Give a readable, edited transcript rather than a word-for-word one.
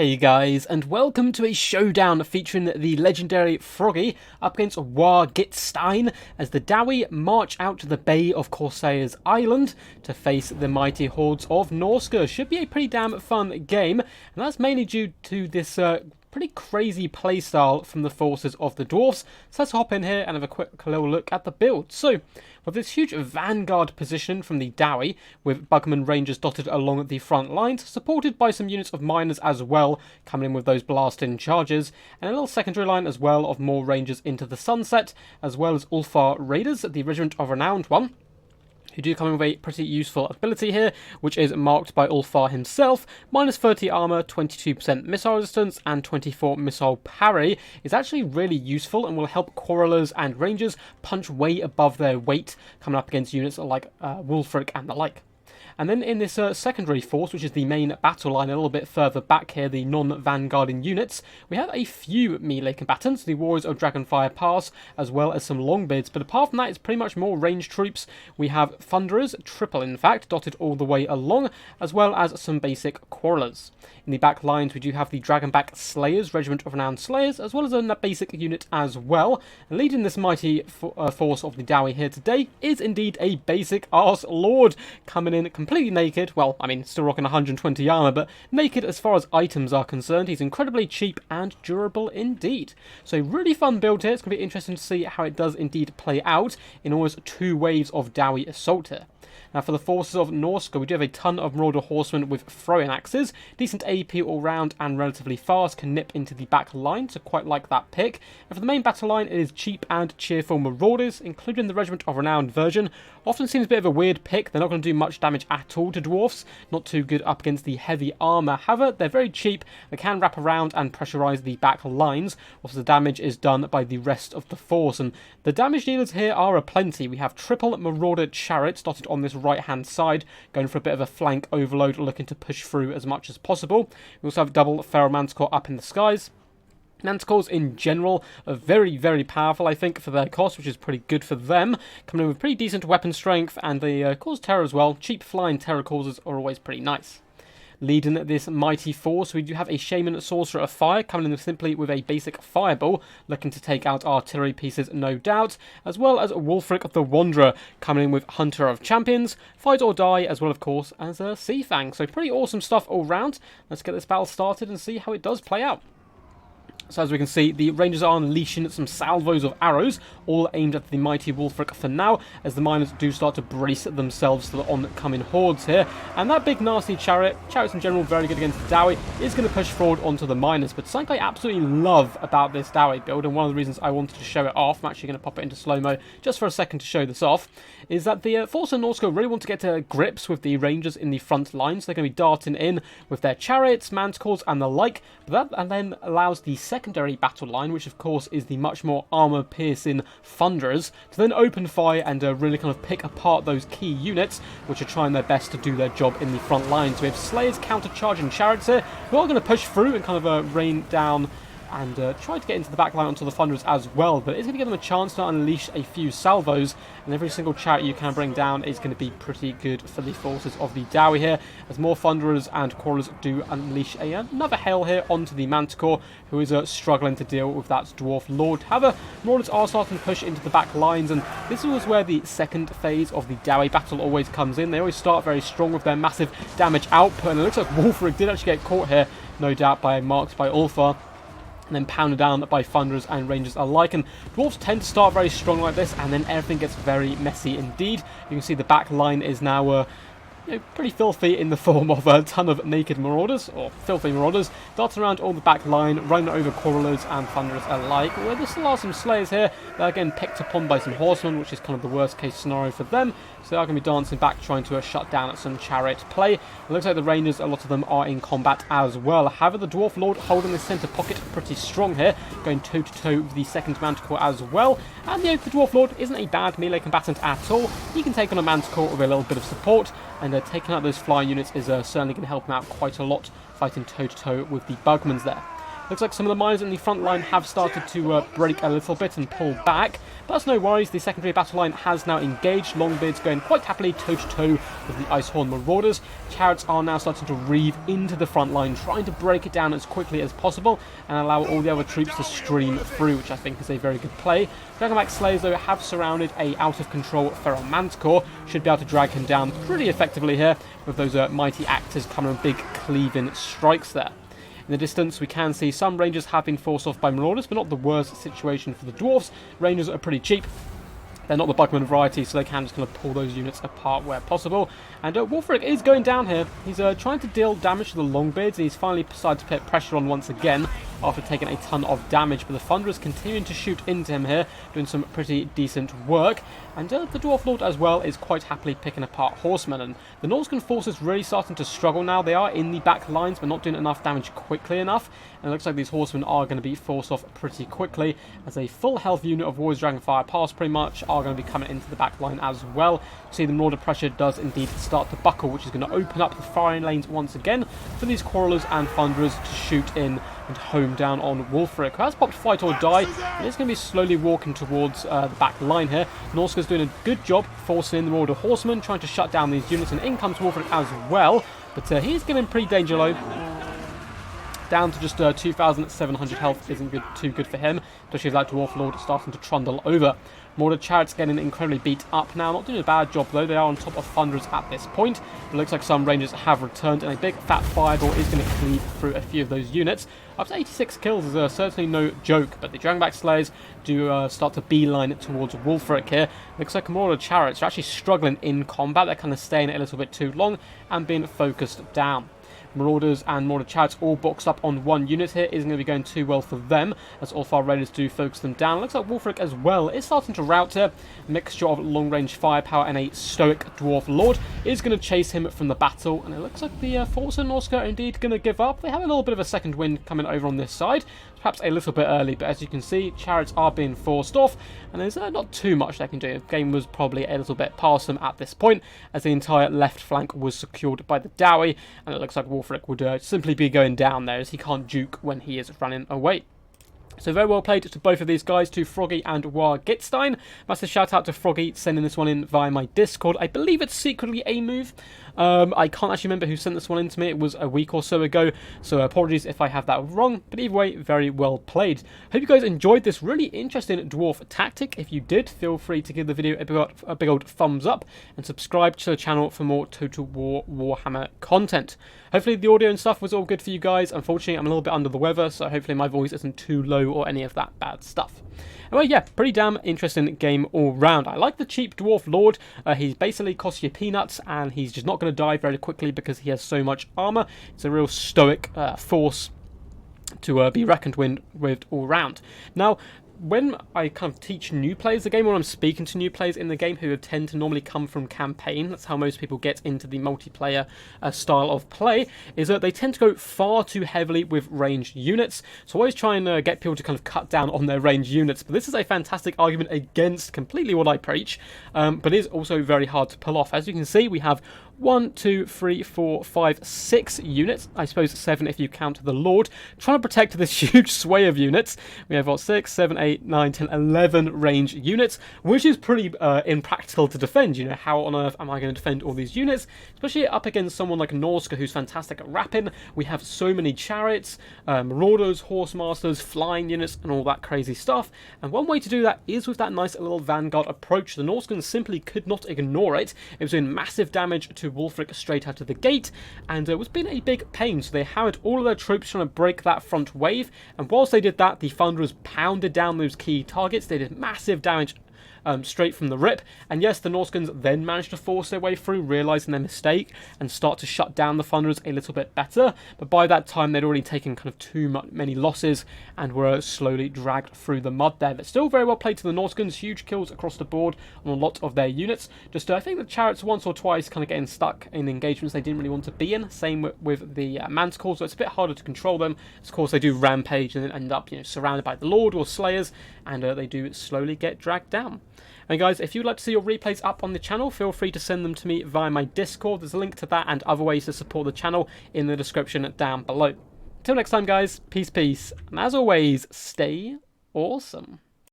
Hey guys, and welcome to a showdown featuring the legendary Froggy up against Wargitstein as the Dawi march out to the Bay of Corsairs Island to face the mighty hordes of Norsca. Should be a pretty damn fun game, and that's mainly due to this pretty crazy playstyle from the forces of the Dwarfs. So let's hop in here and have a quick little look at the build. So, with this huge vanguard position from the Dawi, with Bugman Rangers dotted along the front lines, supported by some units of miners as well, coming in with those blasting charges, and a little secondary line as well of more Rangers into the sunset, as well as Ulfar Raiders, the Regiment of Renowned one, who do come in with a pretty useful ability here, which is marked by Ulfar himself. Minus 30 armor, 22% missile resistance, and 24 missile parry is actually really useful and will help Quarrelers and Rangers punch way above their weight, coming up against units like Wulfric and the like. And then in this secondary force, which is the main battle line a little bit further back here, the non-vanguarding units, we have a few melee combatants, the Warriors of Dragonfire Pass, as well as some Longbeards. But apart from that, it's pretty much more ranged troops. We have Thunderers, triple in fact, dotted all the way along, as well as some basic Quarrelers. In the back lines, we do have the Dragonback Slayers, Regiment of Renowned Slayers, as well as a basic unit as well. And leading this mighty force of the Dawi here today is indeed a basic Arse Lord, coming in completely naked. Well, I mean, still rocking 120 armor, but naked as far as items are concerned. He's incredibly cheap and durable indeed. So really fun build here. It's going to be interesting to see how it does indeed play out in almost 2 waves of Dawi assault here. Now for the forces of Norsca, we do have a ton of Marauder Horsemen with throwing axes, decent AP all round and relatively fast, can nip into the back line, so quite like that pick. And for the main battle line, it is cheap and cheerful Marauders, including the Regiment of Renowned version. Often seems a bit of a weird pick. They're not going to do much damage at all to Dwarfs, not too good up against the heavy armour. However, they're very cheap, they can wrap around and pressurise the back lines, whilst the damage is done by the rest of the force. And the damage dealers here are aplenty. We have triple Marauder Chariots dotted on this right hand side, going for a bit of a flank overload, looking to push through as much as possible. We also have double Feral Manticore up in the skies. Manticores in general are very, very powerful, I think, for their cost, which is pretty good for them. Coming in with pretty decent weapon strength, and they cause terror as well. Cheap flying terror causes are always pretty nice. Leading this mighty force, we do have a Shaman Sorcerer of Fire, coming in simply with a basic Fireball, looking to take out artillery pieces, no doubt, as well as Wulfric the Wanderer, coming in with Hunter of Champions, Fight or Die, as well, of course, as a Sea Fang. So pretty awesome stuff all round. Let's get this battle started and see how it does play out. So as we can see, the Rangers are unleashing some salvos of arrows, all aimed at the mighty Wulfric for now, as the miners do start to brace themselves to the oncoming hordes here. And that big nasty chariots in general, very good against the Dawi, is going to push forward onto the miners. But something I absolutely love about this Dawi build, and one of the reasons I wanted to show it off, I'm actually going to pop it into slow-mo just for a second to show this off, is that the Force of Norsca really want to get to grips with the Rangers in the front lines. They're going to be darting in with their chariots, manticores, and the like, but that then allows the secondary battle line, which of course is the much more armor-piercing Thunderers, to then open fire and really kind of pick apart those key units, which are trying their best to do their job in the front line. So we have Slayers counter-charging chariots here, who are going to push through and kind of rain down and try to get into the back line onto the Thunderers as well, but it's going to give them a chance to unleash a few salvos, and every single chariot you can bring down is going to be pretty good for the forces of the Dawi here, as more Thunderers and Quarrelers do unleash another hail here onto the Manticore, who is struggling to deal with that Dwarf Lord. However, Marauders are starting to push into the back lines, and this is where the second phase of the Dawi battle always comes in. They always start very strong with their massive damage output, and it looks like Wulfric did actually get caught here, no doubt marked by Ulfar, and then pounded down by Thunderers and Rangers alike. And Dwarves tend to start very strong like this, and then everything gets very messy indeed. You can see the back line is now pretty filthy in the form of a ton of naked Marauders, or filthy Marauders, darting around all the back line, running over Quarrelers and Thunderers alike. Although there still are some Slayers here, they're again picked upon by some Horsemen, which is kind of the worst case scenario for them. So they are going to be dancing back, trying to shut down some chariot play. It looks like the Rangers, a lot of them are in combat as well. However, the Dwarf Lord holding the centre pocket pretty strong here, going toe-to-toe with the second Manticore as well. And the Dwarf Lord isn't a bad melee combatant at all. He can take on a Manticore with a little bit of support, and taking out those flying units is certainly going to help him out quite a lot, fighting toe-to-toe with the Bugmans there. Looks like some of the miners in the front line have started to break a little bit and pull back. But that's no worries, the secondary battle line has now engaged. Longbeard's going quite happily toe-to-toe with the Icehorn Marauders. Chariots are now starting to reeve into the front line, trying to break it down as quickly as possible and allow all the other troops to stream through, which I think is a very good play. Dragonback Slayers, though, have surrounded a out-of-control Feral Manticore. Should be able to drag him down pretty effectively here with those mighty actors coming on big cleaving strikes there. In the distance, we can see some Rangers have been forced off by Marauders, but not the worst situation for the Dwarfs. Rangers are pretty cheap. They're not the Bugman variety, so they can just kind of pull those units apart where possible. And Wulfric is going down here. He's trying to deal damage to the Longbeards, and he's finally decided to put pressure on once again after taking a ton of damage. But the Thunderers continuing to shoot into him here, doing some pretty decent work. And the Dwarf Lord as well is quite happily picking apart Horsemen. And the Norscan forces really starting to struggle now. They are in the back lines, but not doing enough damage quickly enough. And it looks like these Horsemen are going to be forced off pretty quickly, as a full health unit of Warriors Dragonfire Pass pretty much are going to be coming into the back line as well. See, the Marauder pressure does indeed start to buckle, which is going to open up the firing lanes once again for these Quarrelers and Thunderers to shoot in and home down on Wulfric, who has popped Fight or Die, and is going to be slowly walking towards the back line here. Norsca's doing a good job forcing in the Marauder Horsemen, trying to shut down these units, and in comes Wulfric as well, but he's getting pretty danger low. Down to just 2,700 health isn't too good for him, especially with that Dwarf Lord starting to trundle over. Marauder Chariots getting incredibly beat up now, not doing a bad job though. They are on top of Thunderers at this point. It looks like some Rangers have returned, and a big fat fireball is going to cleave through a few of those units. Up to 86 kills is certainly no joke, but the Dragonback Slayers do start to beeline towards Wulfric here. Looks like Marauder Chariots are actually struggling in combat. They're kind of staying a little bit too long and being focused down. Marauders and Marauder Chariots all boxed up on one unit here isn't going to be going too well for them, as all far Raiders do focus them down. Looks like Wulfric as well is starting to rout here. A mixture of long-range firepower and a stoic Dwarf Lord is going to chase him from the battle, and it looks like the force of Norsca are indeed going to give up. They have a little bit of a second wind coming over on this side, perhaps a little bit early, but as you can see, Chariots are being forced off, and there's not too much they can do. The game was probably a little bit past them at this point, as the entire left flank was secured by the Dawi, and it looks like Wulfric would simply be going down there, as he can't juke when he is running away. So very well played to both of these guys, to Froggy and Wargitstein. Massive shout out to Froggy sending this one in via my Discord. I believe it's secretly a move. I can't actually remember who sent this one in to me. It was a week or so ago, so apologies if I have that wrong. But either way, very well played. Hope you guys enjoyed this really interesting dwarf tactic. If you did, feel free to give the video a big old thumbs up and subscribe to the channel for more Total War Warhammer content. Hopefully the audio and stuff was all good for you guys. Unfortunately, I'm a little bit under the weather, so hopefully my voice isn't too low or any of that bad stuff. Well, yeah, pretty damn interesting game all round. I like the cheap Dwarf Lord. He basically costs you peanuts, and he's just not going to die very quickly because he has so much armor. It's a real stoic force to be reckoned with all round. Now, when I kind of teach new players the game, or I'm speaking to new players in the game who tend to normally come from campaign, that's how most people get into the multiplayer style of play, is that they tend to go far too heavily with ranged units. So I always try and get people to kind of cut down on their ranged units, but this is a fantastic argument against completely what I preach, but it is also very hard to pull off. As you can see, we have 1, 2, 3, 4, 5, 6 units, I suppose 7 if you count the Lord, trying to protect this huge sway of units. We have, what, 6, 7, 8, 9, 10, 11 range units, which is pretty impractical to defend. You know, how on earth am I going to defend all these units? Especially up against someone like Norsca, who's fantastic at rapping. We have so many chariots, marauders, horse masters, flying units, and all that crazy stuff. And one way to do that is with that nice little vanguard approach. The Norscans simply could not ignore it. It was doing massive damage to Wulfric straight out of the gate, and it was being a big pain, so they hammered all of their troops trying to break that front wave, and whilst they did that, the Thunderers pounded down those key targets. They did massive damage straight from the rip, and yes, the Norscans then managed to force their way through, realising their mistake, and start to shut down the Thunderers a little bit better, but by that time they'd already taken kind of too many losses and were slowly dragged through the mud there. But still very well played to the Norscans, huge kills across the board on a lot of their units. Just I think the Chariots once or twice kind of getting stuck in engagements they didn't really want to be in, same with the Manticores, so it's a bit harder to control them. Of course they do rampage and then end up, you know, surrounded by the Lord or Slayers, and they do slowly get dragged down. And guys, if you'd like to see your replays up on the channel, feel free to send them to me via my Discord. There's a link to that and other ways to support the channel in the description down below. Till next time, guys, peace, peace. And as always, stay awesome.